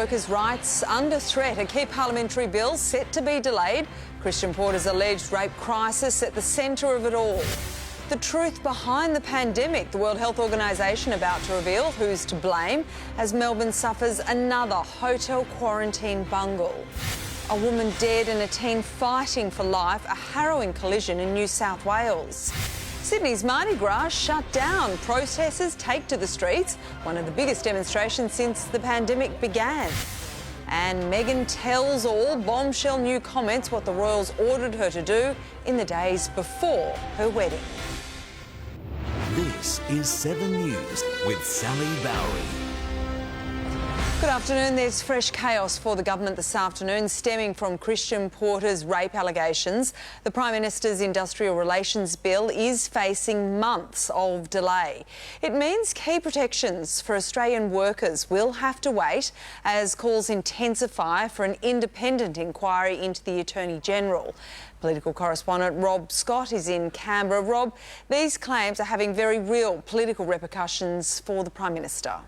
workers' rights under threat. A key parliamentary bill set to be delayed. Christian Porter's alleged rape crisis at the centre of it all. The truth behind the pandemic. The World Health Organisation about to reveal who's to blame as Melbourne suffers another hotel quarantine bungle. A woman dead and a teen fighting for life. A harrowing collision in New South Wales. Sydney's Mardi Gras shut down. Protesters take to the streets, one of the biggest demonstrations since the pandemic began. And Meghan tells all bombshell new comments what the Royals ordered her to do in the days before her wedding. This is 7 News with Sally Bowrey. Good afternoon. There's fresh chaos for the government this afternoon stemming from Christian Porter's rape allegations. The Prime Minister's Industrial Relations Bill is facing months of delay. It means key protections for Australian workers will have to wait as calls intensify for an independent inquiry into the Attorney-General. Political correspondent Rob Scott is in Canberra. Rob, these claims are having very real political repercussions for the Prime Minister.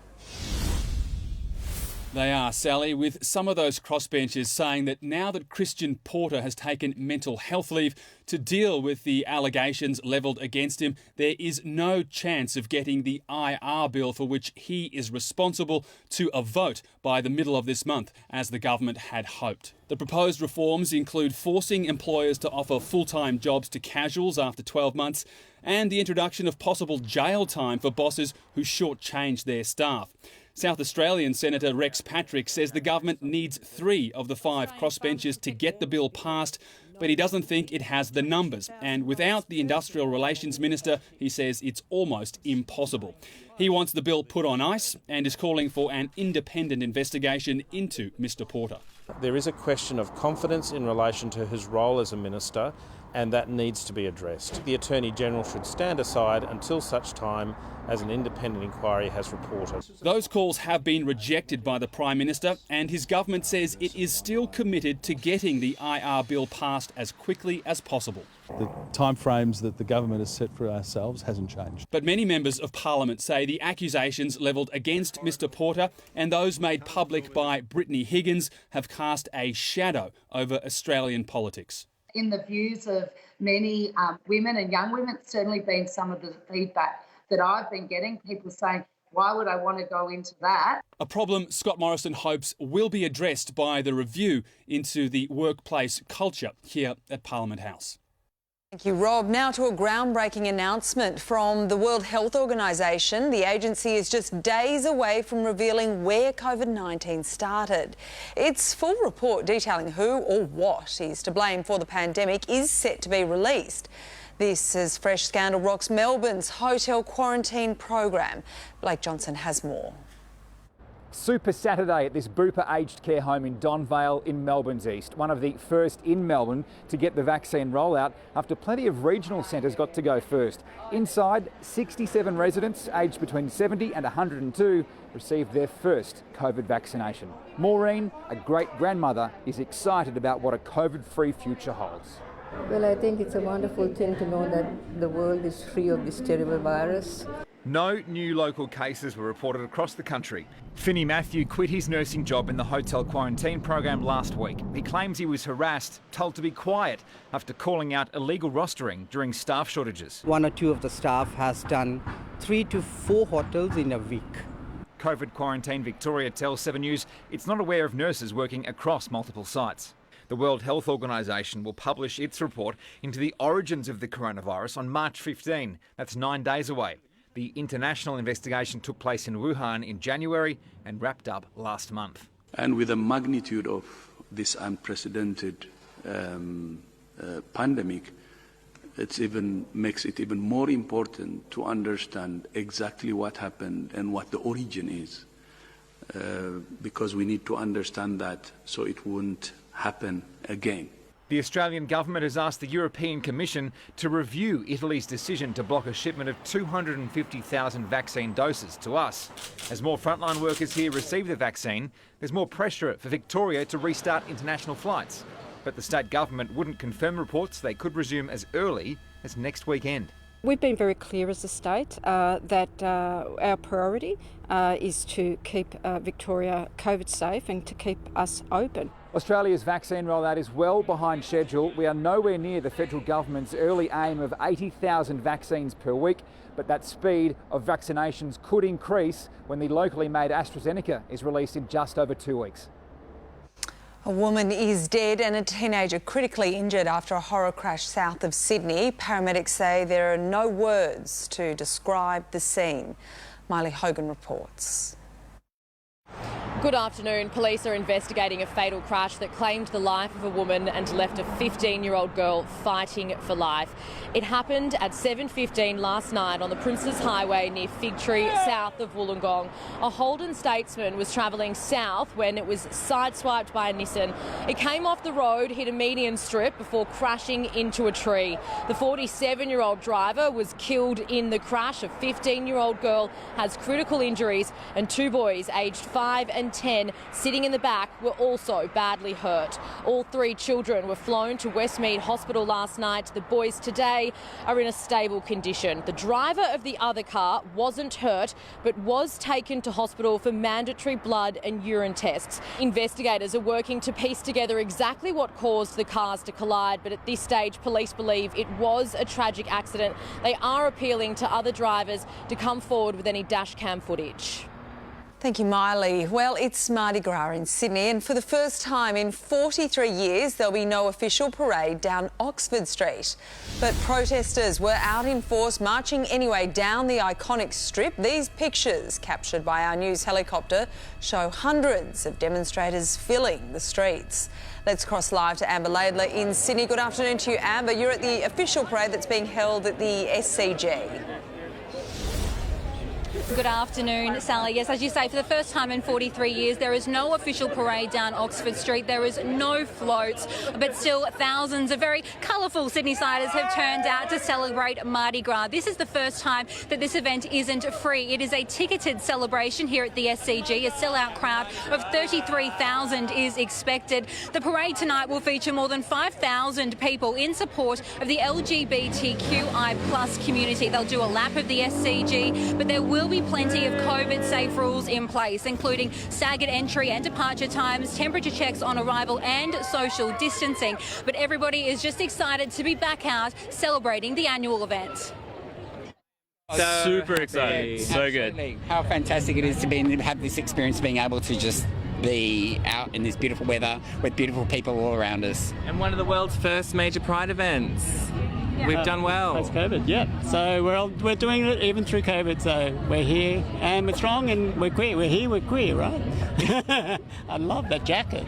They are, Sally, with some of those crossbenchers saying that now that Christian Porter has taken mental health leave to deal with the allegations levelled against him, there is no chance of getting the IR bill for which he is responsible to a vote by the middle of this month, as the government had hoped. The proposed reforms include forcing employers to offer full-time jobs to casuals after 12 months and the introduction of possible jail time for bosses who shortchange their staff. South Australian Senator Rex Patrick says the government needs 3 of the 5 crossbenchers to get the bill passed, but he doesn't think it has the numbers. And without the Industrial Relations Minister, he says it's almost impossible. He wants the bill put on ice and is calling for an independent investigation into Mr Porter. There is a question of confidence in relation to his role as a minister, and that needs to be addressed. The Attorney-General should stand aside until such time as an independent inquiry has reported. Those calls have been rejected by the Prime Minister, and his government says it is still committed to getting the IR bill passed as quickly as possible. The timeframes that the government has set for ourselves hasn't changed. But many members of Parliament say the accusations levelled against Mr Porter and those made public by Brittany Higgins have cast a shadow over Australian politics. In the views of many women and young women, it's certainly been some of the feedback that I've been getting, people saying, why would I want to go into that? A problem Scott Morrison hopes will be addressed by the review into the workplace culture here at Parliament House. Thank you, Rob. Now to a groundbreaking announcement from the World Health Organisation. The agency is just days away from revealing where COVID-19 started. Its full report detailing who or what is to blame for the pandemic is set to be released. This as fresh scandal rocks Melbourne's hotel quarantine program. Blake Johnson has more. Super Saturday at this Bupa aged care home in Donvale in Melbourne's east. One of the first in Melbourne to get the vaccine rollout after plenty of regional centres got to go first. Inside, 67 residents aged between 70 and 102 received their first COVID vaccination. Maureen, a great-grandmother, is excited about what a COVID-free future holds. Well, I think it's a wonderful thing to know that the world is free of this terrible virus. No new local cases were reported across the country. Finney Matthew quit his nursing job in the hotel quarantine program last week. He claims he was harassed, told to be quiet after calling out illegal rostering during staff shortages. 1 or 2 of the staff has done 3 to 4 hotels in a week. COVID Quarantine Victoria tells 7 News it's not aware of nurses working across multiple sites. The World Health Organisation will publish its report into the origins of the coronavirus on March 15. That's 9 days away. The international investigation took place in Wuhan in January and wrapped up last month. And with the magnitude of this unprecedented pandemic, makes it even more important to understand exactly what happened and what the origin is, because we need to understand that so it won't happen again. The Australian government has asked the European Commission to review Italy's decision to block a shipment of 250,000 vaccine doses to us. As more frontline workers here receive the vaccine, there's more pressure for Victoria to restart international flights. But the state government wouldn't confirm reports they could resume as early as next weekend. We've been very clear as a state that our priority is to keep Victoria COVID safe and to keep us open. Australia's vaccine rollout is well behind schedule. We are nowhere near the federal government's early aim of 80,000 vaccines per week, but that speed of vaccinations could increase when the locally made AstraZeneca is released in just over 2 weeks. A woman is dead and a teenager critically injured after a horror crash south of Sydney. Paramedics say there are no words to describe the scene. Miley Hogan reports. Good afternoon. Police are investigating a fatal crash that claimed the life of a woman and left a 15-year-old girl fighting for life. It happened at 7:15 last night on the Princes Highway near Fig Tree, south of Wollongong. A Holden Statesman was travelling south when it was sideswiped by a Nissan. It came off the road, hit a median strip before crashing into a tree. The 47-year-old driver was killed in the crash. A 15-year-old girl has critical injuries and 2 boys aged 5 and 10 sitting in the back were also badly hurt. All 3 children were flown to Westmead Hospital last night. The boys today are in a stable condition. The driver of the other car wasn't hurt but was taken to hospital for mandatory blood and urine tests. Investigators are working to piece together exactly what caused the cars to collide, but at this stage police believe it was a tragic accident. They are appealing to other drivers to come forward with any dashcam footage. Thank you, Miley. Well, it's Mardi Gras in Sydney, and for the first time in 43 years, there'll be no official parade down Oxford Street. But protesters were out in force, marching anyway down the iconic strip. These pictures, captured by our news helicopter, show hundreds of demonstrators filling the streets. Let's cross live to Amber Laidler in Sydney. Good afternoon to you, Amber. You're at the official parade that's being held at the SCG. Good afternoon, Sally. Yes, as you say, for the first time in 43 years, there is no official parade down Oxford Street. There is no floats, but still thousands of very colourful Sydney-siders have turned out to celebrate Mardi Gras. This is the first time that this event isn't free. It is a ticketed celebration here at the SCG. A sellout crowd of 33,000 is expected. The parade tonight will feature more than 5,000 people in support of the LGBTQI+ community. They'll do a lap of the SCG, but there will be plenty of COVID-safe rules in place, including staggered entry and departure times, temperature checks on arrival and social distancing. But everybody is just excited to be back out celebrating the annual event. Super excited. So good. How fantastic it is to have this experience, being able to just be out in this beautiful weather with beautiful people all around us. And one of the world's first major Pride events. We've done well. Post COVID, yeah. So we're doing it even through COVID. So we're here and we're strong and we're queer. We're here, we're queer, right? I love that jacket.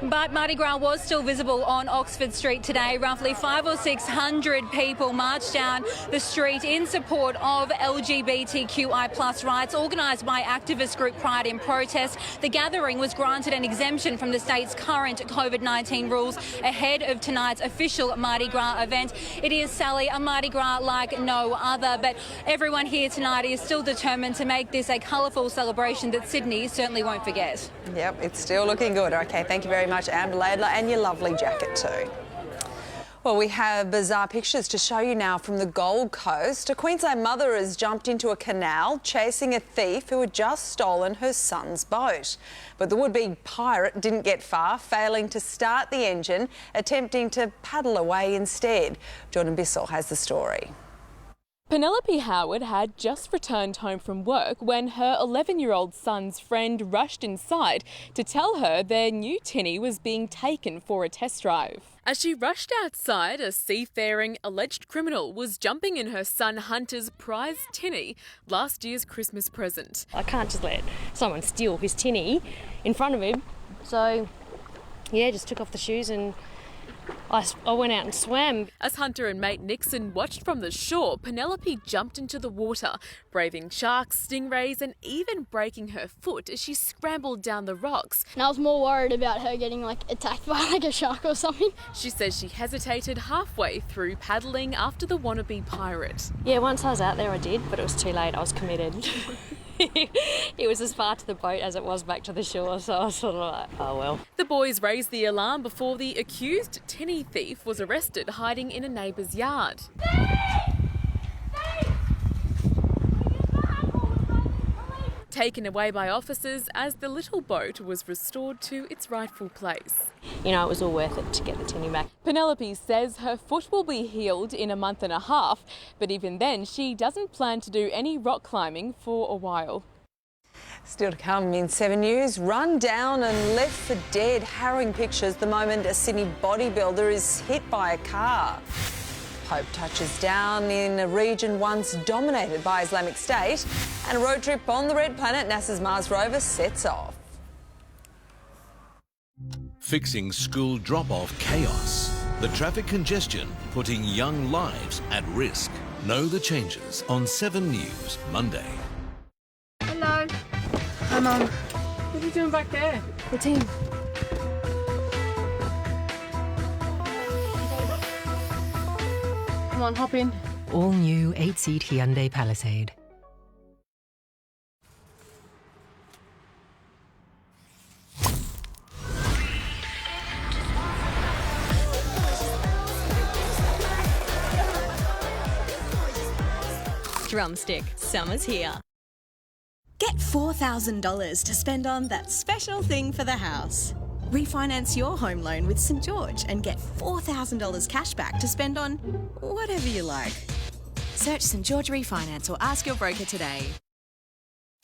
But Mardi Gras was still visible on Oxford Street today. Roughly 500 or 600 people marched down the street in support of LGBTQI+ rights, organised by activist group Pride in Protest. The gathering was granted an exemption from the state's current COVID-19 rules ahead of tonight's official Mardi Gras event. It is, Sally, a Mardi Gras like no other, but everyone here tonight is still determined to make this a colourful celebration that Sydney certainly won't forget. Yep, it's still looking good. OK, thank you very much, Amber Laidler, and your lovely jacket too. Well, we have bizarre pictures to show you now from the Gold Coast. A Queensland mother has jumped into a canal chasing a thief who had just stolen her son's boat. But the would-be pirate didn't get far, failing to start the engine, attempting to paddle away instead. Jordan Bissell has the story. Penelope Howard had just returned home from work when her 11-year-old son's friend rushed inside to tell her their new tinny was being taken for a test drive. As she rushed outside, a seafaring alleged criminal was jumping in her son Hunter's prized tinny, last year's Christmas present. I can't just let someone steal his tinny in front of him, so yeah, just took off the shoes and I went out and swam. As Hunter and mate Nixon watched from the shore, Penelope jumped into the water, braving sharks, stingrays and even breaking her foot as she scrambled down the rocks. And I was more worried about her getting attacked by a shark or something. She says she hesitated halfway through paddling after the wannabe pirate. Yeah, once I was out there I did, but it was too late. I was committed. it was as far to the boat as it was back to the shore, so I was sort of like, oh well. The boys raised the alarm before the accused tinny thief was arrested hiding in a neighbour's yard. Taken away by officers as the little boat was restored to its rightful place. You know, it was all worth it to get the tinny back. Penelope says her foot will be healed in a month and a half, but even then she doesn't plan to do any rock climbing for a while. Still to come in 7 News, run down and left for dead. Harrowing pictures the moment a Sydney bodybuilder is hit by a car. Pope touches down in a region once dominated by Islamic State, and a road trip on the Red Planet, NASA's Mars rover, sets off. Fixing school drop-off chaos. The traffic congestion putting young lives at risk. Know the changes on 7 News, Monday. Hello. Hi, Mum. What are you doing back there? The team. Come on, hop in. All new 8-seat Hyundai Palisade. Drumstick, summer's here. Get $4,000 to spend on that special thing for the house. Refinance your home loan with St George and get $4,000 cash back to spend on whatever you like. Search St George Refinance or ask your broker today.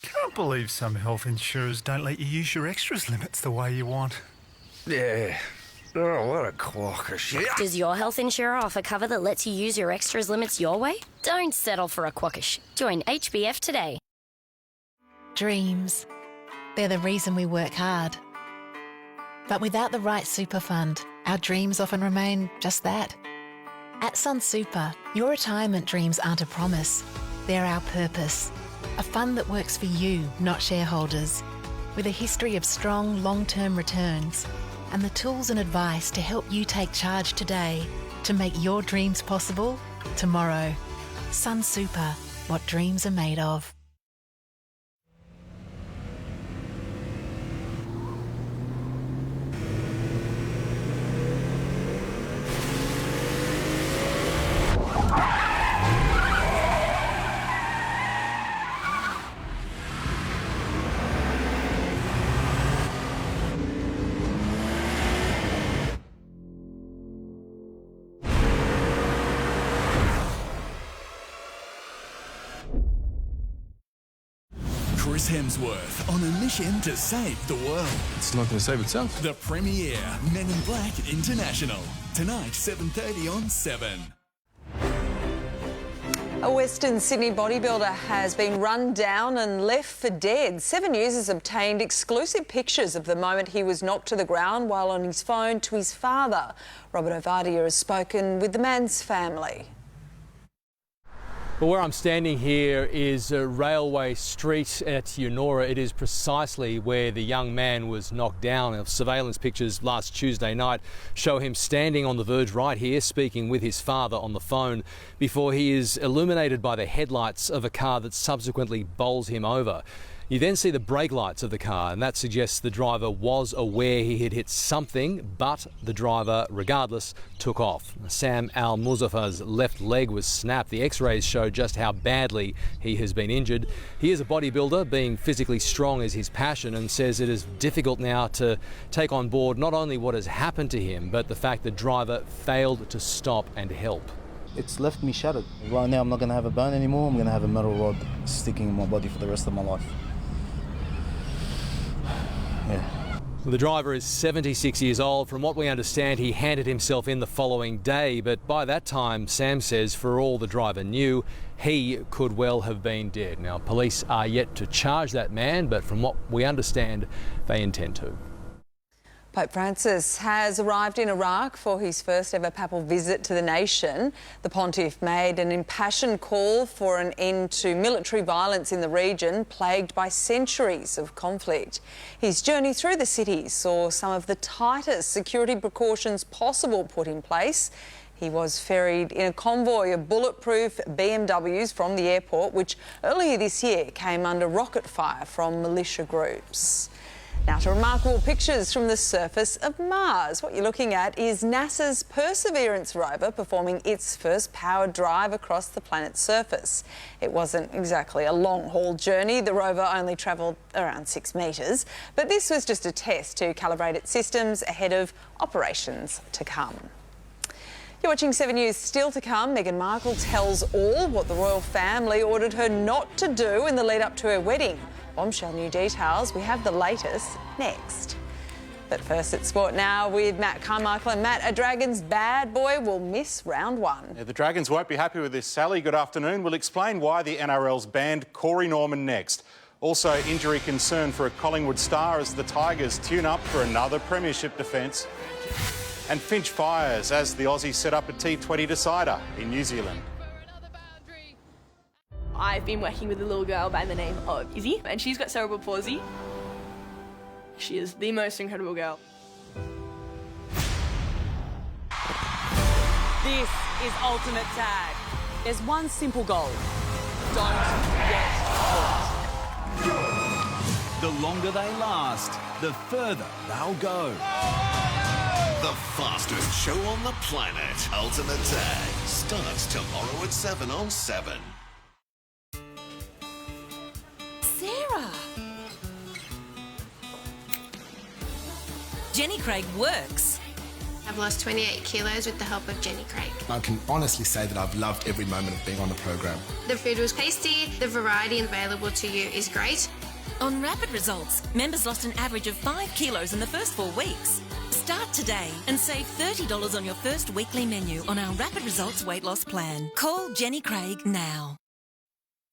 Can't believe some health insurers don't let you use your extras limits the way you want. Yeah. Oh, what a crock of shit. Does your health insurer offer cover that lets you use your extras limits your way? Don't settle for a quackish. Join HBF today. Dreams. They're the reason we work hard. But without the right super fund, our dreams often remain just that. At Sun Super, your retirement dreams aren't a promise. They're our purpose. A fund that works for you, not shareholders. With a history of strong, long-term returns and the tools and advice to help you take charge today to make your dreams possible tomorrow. Sun Super, what dreams are made of. Chris Hemsworth on a mission to save the world. It's not going to save itself. The premiere, Men in Black International. Tonight, 7:30 on 7. A Western Sydney bodybuilder has been run down and left for dead. 7 News has obtained exclusive pictures of the moment he was knocked to the ground while on his phone to his father. Robert Ovadia has spoken with the man's family. Well, where I'm standing here is Railway Street at Eunora. It is precisely where the young man was knocked down. Surveillance pictures last Tuesday night show him standing on the verge right here, speaking with his father on the phone, before he is illuminated by the headlights of a car that subsequently bowls him over. You then see the brake lights of the car, and that suggests the driver was aware he had hit something, but the driver, regardless, took off. Sam Al-Muzaffar's left leg was snapped. The x-rays show just how badly he has been injured. He is a bodybuilder, being physically strong is his passion, and says it is difficult now to take on board not only what has happened to him, but the fact the driver failed to stop and help. It's left me shattered. Right now I'm not going to have a bone anymore. I'm going to have a metal rod sticking in my body for the rest of my life. Yeah. The driver is 76 years old. From what we understand, he handed himself in the following day, but by that time, Sam says, for all the driver knew, he could well have been dead. Now, police are yet to charge that man, but from what we understand, they intend to. Pope Francis has arrived in Iraq for his first ever papal visit to the nation. The pontiff made an impassioned call for an end to military violence in the region, plagued by centuries of conflict. His journey through the city saw some of the tightest security precautions possible put in place. He was ferried in a convoy of bulletproof BMWs from the airport, which earlier this year came under rocket fire from militia groups. Now to remarkable pictures from the surface of Mars. What you're looking at is NASA's Perseverance rover performing its first powered drive across the planet's surface. It wasn't exactly a long-haul journey. The rover only travelled around 6 metres, but this was just a test to calibrate its systems ahead of operations to come. You're watching 7 News. Still to come, Meghan Markle tells all what the royal family ordered her not to do in the lead up to her wedding. Bombshell new details. We have the latest next. But first it's sport now with Matt Carmichael. And Matt, a Dragons bad boy will miss round one. Yeah, the Dragons won't be happy with this. Sally, good afternoon. We'll explain why the NRL's banned Corey Norman next. Also, injury concern for a Collingwood star as the Tigers tune up for another premiership defence. And Finch fires as the Aussies set up a T20 decider in New Zealand. I've been working with a little girl by the name of Izzy, and she's got cerebral palsy. She is the most incredible girl. This is Ultimate Tag. There's one simple goal. Don't get caught. The longer they last, the further they'll go. The fastest show on the planet, Ultimate Tag, starts tomorrow at 7 on 7. Sarah! Jenny Craig works. I've lost 28 kilos with the help of Jenny Craig. I can honestly say that I've loved every moment of being on the program. The food was tasty, the variety available to you is great. On Rapid Results, members lost an average of 5 kilos in the first 4 weeks. Start today and save $30 on your first weekly menu on our Rapid Results weight loss plan. Call Jenny Craig now.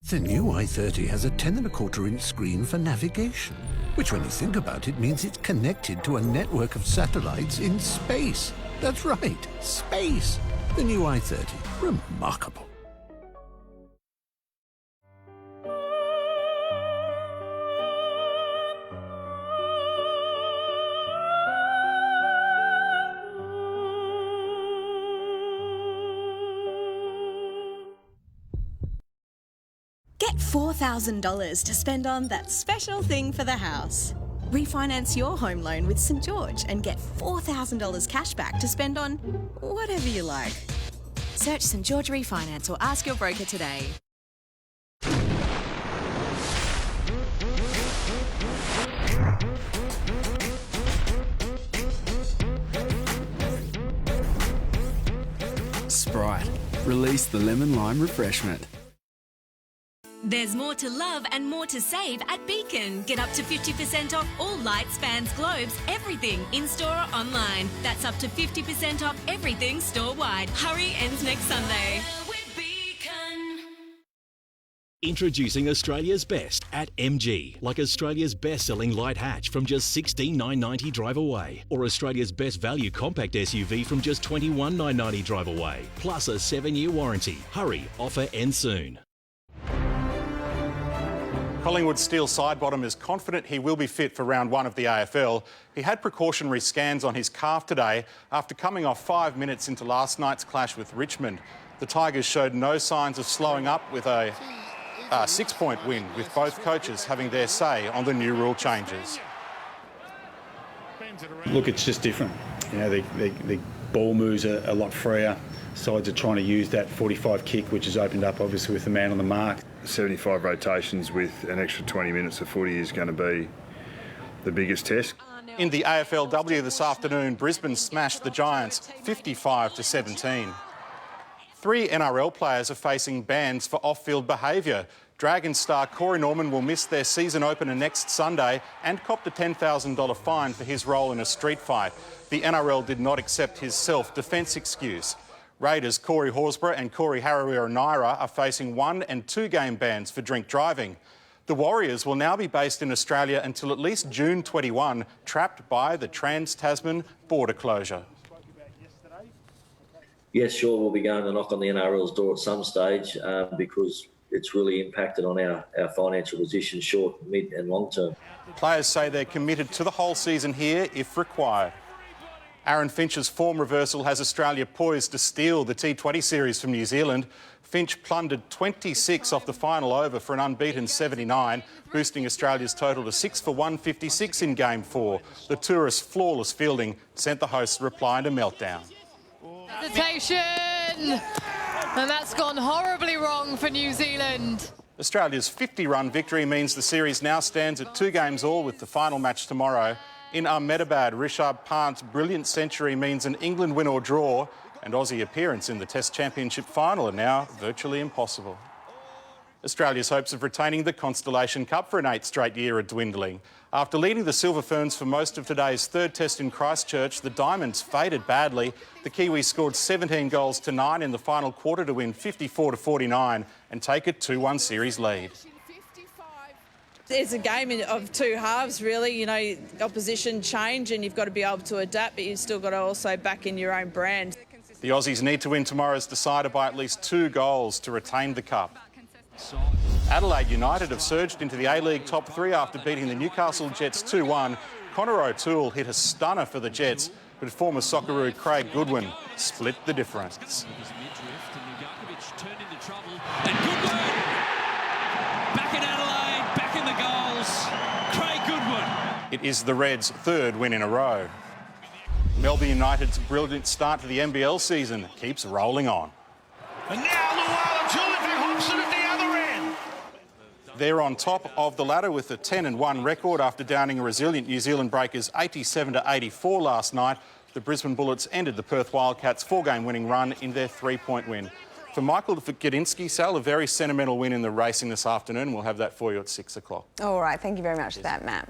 The new i30 has a 10.25-inch screen for navigation, which when you think about it means it's connected to a network of satellites in space. That's right, space. The new i30, remarkable. Get $4,000 to spend on that special thing for the house. Refinance your home loan with St George and get $4,000 cash back to spend on whatever you like. Search St George Refinance or ask your broker today. Sprite. Release the lemon lime refreshment. There's more to love and more to save at Beacon. Get up to 50% off all lights, fans, globes, everything in-store or online. That's up to 50% off everything store-wide. Hurry, ends next Sunday. Introducing Australia's best at MG, like Australia's best-selling light hatch from just $16,990 drive away, or Australia's best value compact SUV from just $21,990 drive away, plus a 7-year warranty. Hurry, offer ends soon. Collingwood steel side bottom is confident he will be fit for round 1 of the AFL. He had precautionary scans on his calf today after coming off 5 minutes into last night's clash with Richmond. The Tigers showed no signs of slowing up with a 6-point win, with both coaches having their say on the new rule changes. Look, it's just different. You know, the ball moves are a lot freer. Sides are trying to use that 45 kick, which has opened up obviously with the man on the mark. 75 rotations with an extra 20 minutes of footy is going to be the biggest test. In the AFLW this afternoon, Brisbane smashed the Giants 55-17. 3 NRL players are facing bans for off-field behaviour. Dragons star Corey Norman will miss their season opener next Sunday and copped a $10,000 fine for his role in a street fight. The NRL did not accept his self-defence excuse. Raiders Corey Horsburgh and Corey Harawira-Naira are facing 1- and 2-game bans for drink driving. The Warriors will now be based in Australia until at least June 21, trapped by the Trans-Tasman border closure. Yes, sure, we'll be going to knock on the NRL's door at some stage because it's really impacted on our financial position short, mid and long term. Players say they're committed to the whole season here if required. Aaron Finch's form reversal has Australia poised to steal the T20 series from New Zealand. Finch plundered 26 off the final over for an unbeaten 79, boosting Australia's total to 6 for 156 in Game 4. The tourist's flawless fielding sent the hosts' reply into meltdown. Hesitation! And that's gone horribly wrong for New Zealand. Australia's 50-run victory means the series now stands at 2 games all, with the final match tomorrow. In Ahmedabad, Rishabh Pant's brilliant century means an England win or draw, and Aussie appearance in the Test Championship final are now virtually impossible. Australia's hopes of retaining the Constellation Cup for an 8th straight year are dwindling. After leading the Silver Ferns for most of today's third test in Christchurch, the Diamonds faded badly. The Kiwis scored 17 goals to 9 in the final quarter to win 54-49 and take a 2-1 series lead. It's a game of two halves, really. You know, opposition change and you've got to be able to adapt, but you've still got to also back in your own brand. The Aussies need to win tomorrow's decider by at least 2 goals to retain the cup. Adelaide United have surged into the A-League top 3 after beating the Newcastle Jets 2-1. Connor O'Toole hit a stunner for the Jets, but former Socceroo Craig Goodwin split the difference. And Goodwin, back in Adelaide, back in the goals, Craig Goodwin. It is the Reds' 3rd win in a row. Melbourne United's brilliant start to the NBL season keeps rolling on. And now Luala Julipi hops it at the other end. They're on top of the ladder with a 10-1 record after downing a resilient New Zealand Breakers 87-84 last night. The Brisbane Bullets ended the Perth Wildcats' 4-game winning run in their 3-point win. For Michael Gadinsky, Sal, a very sentimental win in the racing this afternoon. We'll have that for you at 6 o'clock. All right, thank you very much for that, Matt.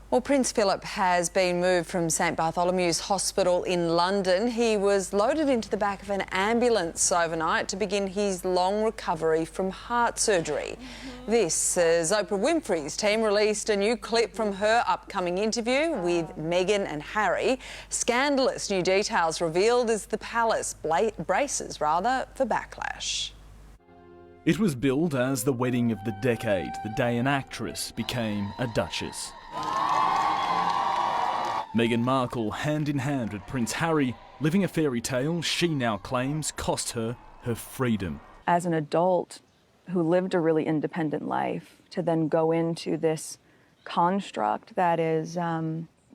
Well, Prince Philip has been moved from St Bartholomew's Hospital in London. He was loaded into the back of an ambulance overnight to begin his long recovery from heart surgery. This as Oprah Winfrey's team released a new clip from her upcoming interview with Meghan and Harry. Scandalous new details revealed as the palace braces for backlash. It was billed as the wedding of the decade, the day an actress became a duchess. Meghan Markle, hand in hand with Prince Harry, living a fairy tale she now claims cost her her freedom. As an adult who lived a really independent life, to then go into this construct that is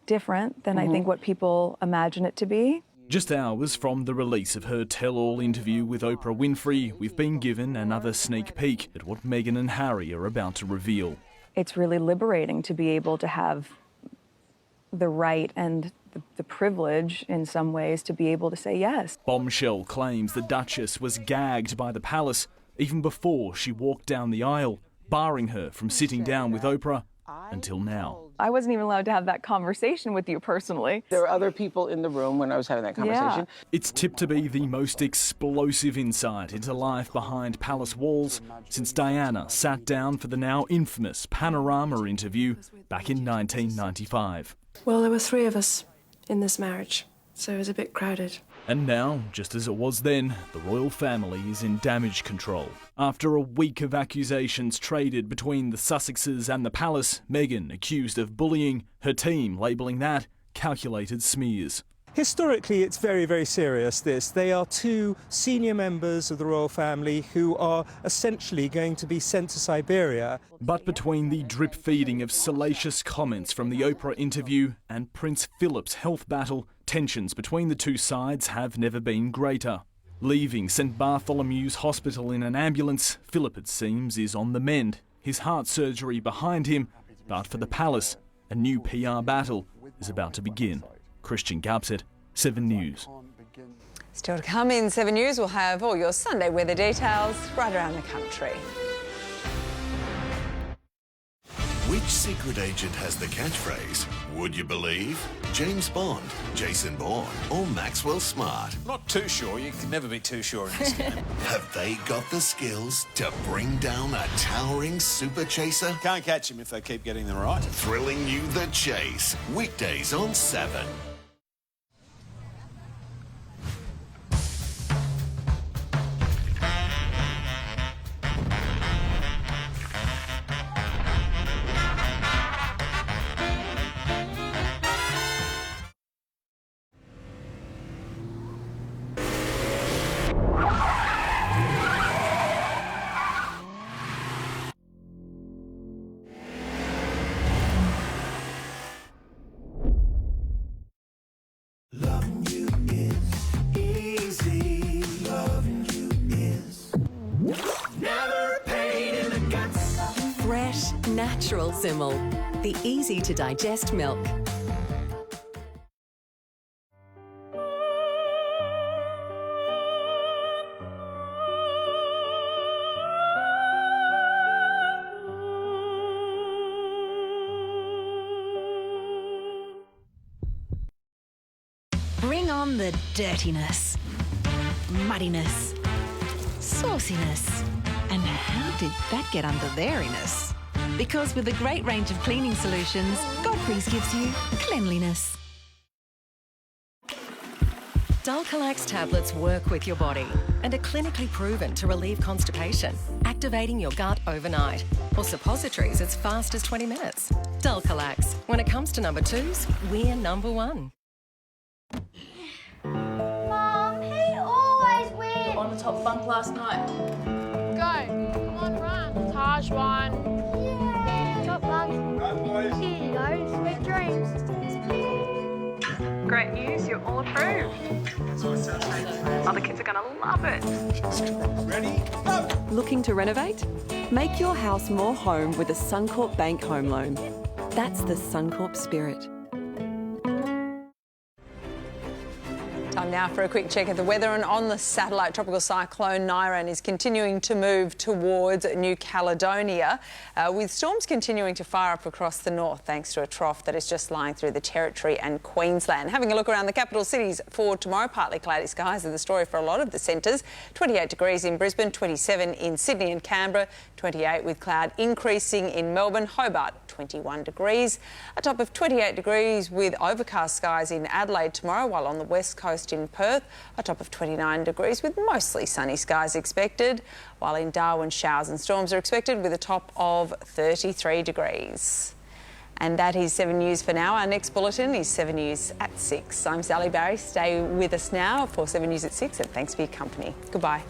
different than I think what people imagine it to be. Just hours from the release of her tell-all interview with Oprah Winfrey, we've been given another sneak peek at what Meghan and Harry are about to reveal. It's really liberating to be able to have the right and the privilege in some ways to be able to say yes. Bombshell claims the Duchess was gagged by the palace even before she walked down the aisle, barring her from sitting down with Oprah until now. I wasn't even allowed to have that conversation with you personally. There were other people in the room when I was having that conversation. Yeah. It's tipped to be the most explosive insight into life behind palace walls since Diana sat down for the now infamous Panorama interview back in 1995. Well, there were 3 of us in this marriage, so it was a bit crowded. And now, just as it was then, the royal family is in damage control. After a week of accusations traded between the Sussexes and the palace, Meghan accused of bullying, her team labelling that calculated smears. Historically, it's very, very serious, this. They are 2 senior members of the royal family who are essentially going to be sent to Siberia. But between the drip-feeding of salacious comments from the Oprah interview and Prince Philip's health battle, tensions between the 2 sides have never been greater. Leaving St Bartholomew's Hospital in an ambulance, Philip, it seems, is on the mend. His heart surgery behind him, but for the palace, a new PR battle is about to begin. Christian Gabset, 7 News. Still to come in 7 News, we'll have all your Sunday weather details right around the country. Which secret agent has the catchphrase, would you believe? James Bond, Jason Bourne, or Maxwell Smart? Not too sure. You can never be too sure in this game. Have they got the skills to bring down a towering super chaser? Can't catch him if they keep getting them right. Thrilling you the chase. Weekdays on 7. natural Zimmel, the easy-to-digest milk. Bring on the dirtiness, muddiness, sauciness, and how did that get under there-iness? Because with a great range of cleaning solutions, Godfrey's gives you cleanliness. Dulcolax tablets work with your body and are clinically proven to relieve constipation, activating your gut overnight, or suppositories as fast as 20 minutes. Dulcolax. When it comes to number 2s, we're number 1. Mum, he always wins. On the top bunk last night. Go. Come on, run. Taj one. Yeah. Top bunk. Go, boys. Here you go. Sweet dreams. Great news, you're all approved. Other kids are going to love it. Ready? Go! Looking to renovate? Make your house more home with a Suncorp Bank home loan. That's the Suncorp spirit. Time now for a quick check of the weather, and on the satellite, tropical cyclone Niran is continuing to move towards New Caledonia, with storms continuing to fire up across the north thanks to a trough that is just lying through the Territory and Queensland. Having a look around the capital cities for tomorrow, partly cloudy skies are the story for a lot of the centres. 28 degrees in Brisbane, 27 in Sydney and Canberra, 28 with cloud increasing in Melbourne, Hobart 21 degrees, a top of 28 degrees with overcast skies in Adelaide tomorrow, while on the west coast in Perth, a top of 29 degrees with mostly sunny skies expected, while in Darwin showers and storms are expected with a top of 33 degrees. And that is 7 News for now. Our next bulletin is 7 News at 6. I'm Sally Barry. Stay with us now for 7 News at 6, and thanks for your company. Goodbye.